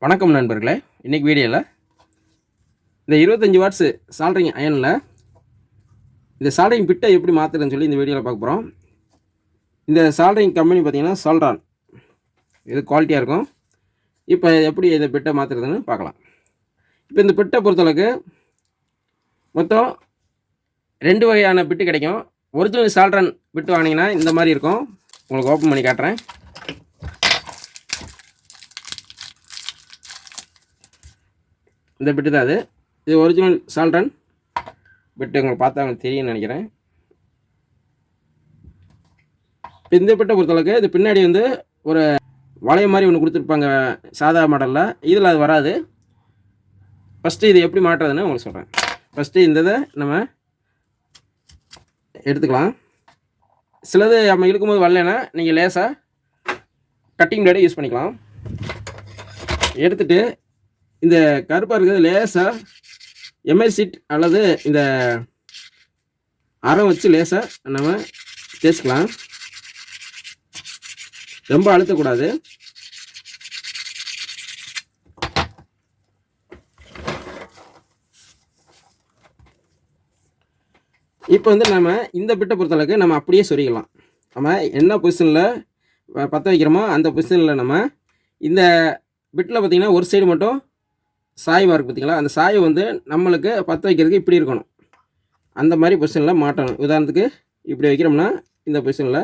வணக்கம் நண்பர்களே. இன்றைக்கி வீடியோவில் இந்த 25 வாட்ஸு சால்ட்ரிங் அயனில் இந்த சால்ட்ரிங் பிட்டை எப்படி மாற்றுறதுன்னு சொல்லி இந்த வீடியோவில் பார்க்க போகிறோம். இந்த சால்ட்ரிங் கம்பெனி பார்த்திங்கன்னா சால்ட்ரான், இது குவாலிட்டியாக இருக்கும். இப்போ எப்படி இந்த பிட்டை மாற்றுறதுன்னு பார்க்கலாம். இப்போ இந்த பிட்டை பொறுத்தளவுக்கு மொத்தம் 2 வகையான பிட்டு கிடைக்கும். ஒரிஜினல் சால்ட்ரான் பிட்டு வாங்கினீங்கன்னா இந்த மாதிரி இருக்கும். உங்களுக்கு ஓப்பன் பண்ணி காட்டுறேன். இந்த பிட்டு தான் இது ஒரிஜினல் சால்ட்ரன் பிட்டு. உங்களுக்கு பார்த்தா உங்களுக்கு தெரியும்னு நினைக்கிறேன். இப்போ இந்த பிட்டை பொறுத்தளவுக்கு இது பின்னாடி ஒரு வளையம் மாதிரி ஒன்று கொடுத்துருப்பாங்க சாதா மாடலில். இதில் அது வராது. ஃபஸ்ட்டு இது எப்படி மாட்டுறதுன்னு உங்களுக்கு சொல்கிறேன். ஃபஸ்ட்டு இந்த இதை நம்ம எடுத்துக்கலாம். சிலது நம்ம இழுக்கும்போது வரலைன்னா நீங்கள் லேசாக கட்டிங் பிளேடை யூஸ் பண்ணிக்கலாம். எடுத்துகிட்டு இந்த கருப்பாக இருக்கிறது லேசாக எம்ஐ சீட் அல்லது இந்த அரை வச்சு லேசாக நம்ம தேய்ச்சிக்கலாம். ரொம்ப அழுத்தக்கூடாது. இப்போ நம்ம இந்த பிட்டை பொறுத்தளவுக்கு நம்ம அப்படியே சொருகிக்கலாம். நம்ம என்ன பொசிஷனில் பற்ற வைக்கிறோமோ அந்த பொசிஷனில் நம்ம இந்த பிட்டில் பார்த்திங்கன்னா ஒரு சைடு மட்டும் சாய்வாக இருக்குது பார்த்திங்களா. அந்த சாய் நம்மளுக்கு பற்ற வைக்கிறதுக்கு இப்படி இருக்கணும். அந்த மாதிரி பொசிஷனில் மாட்டணும். உதாரணத்துக்கு இப்படி வைக்கிறோம்னா இந்த பொசிஷனில்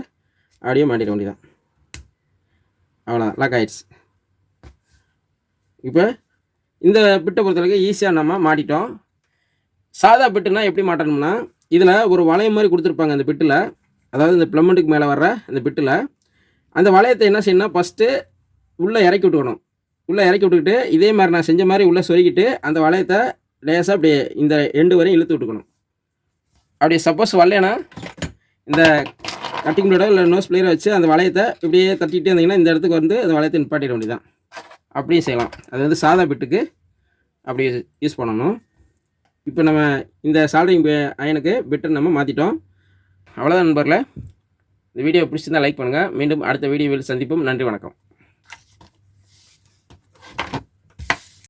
அப்படியே மாட்டிட வேண்டியதான். அவ்வளோதான், லாக் ஆகிடுச்சு. இப்போ இந்த பிட்டை பொறுத்தளவுக்கு ஈஸியாக நம்ம மாட்டிட்டோம். சாதா பிட்டுனா எப்படி மாட்டணும்னா இதில் ஒரு வளையம் மாதிரி கொடுத்துருப்பாங்க அந்த பிட்டில். அதாவது இந்த ப்ளம்புக்கு மேலே வர்ற அந்த பிட்டில் அந்த வளையத்தை என்ன செய்யணும்னா ஃபஸ்ட்டு உள்ளே இறக்கி விட்டுக்கணும். உள்ளே இறக்கி விட்டுக்கிட்டு இதே மாதிரி நான் செஞ்ச மாதிரி உள்ளே சொருகிட்டு அந்த வளையத்தை லேசாக அப்படியே இந்த எண்டு வரையும் இழுத்து விட்டுக்கணும். அப்படி சப்போஸ் வரலைன்னா இந்த கட்டிங் பிளேடோ இல்லை நோஸ் பிளேயரை வச்சு அந்த வளையத்தை இப்படியே தட்டிகிட்டே இருந்தீங்கன்னா இந்த இடத்துக்கு அந்த வளையத்தை நிப்பாட்டிட வேண்டியதான். அப்படியே செய்யலாம். அது சாதா பிட்டுக்கு அப்படி யூஸ் பண்ணணும். இப்போ நம்ம இந்த சால்ட்ரிங் அயனுக்கு பிட்டை நம்ம மாற்றிட்டோம். அவ்வளோதான் நண்பர்களே. இந்த வீடியோ பிடிச்சிருந்தால் லைக் பண்ணுங்கள். மீண்டும் அடுத்த வீடியோவில் சந்திப்போம். நன்றி, வணக்கம்.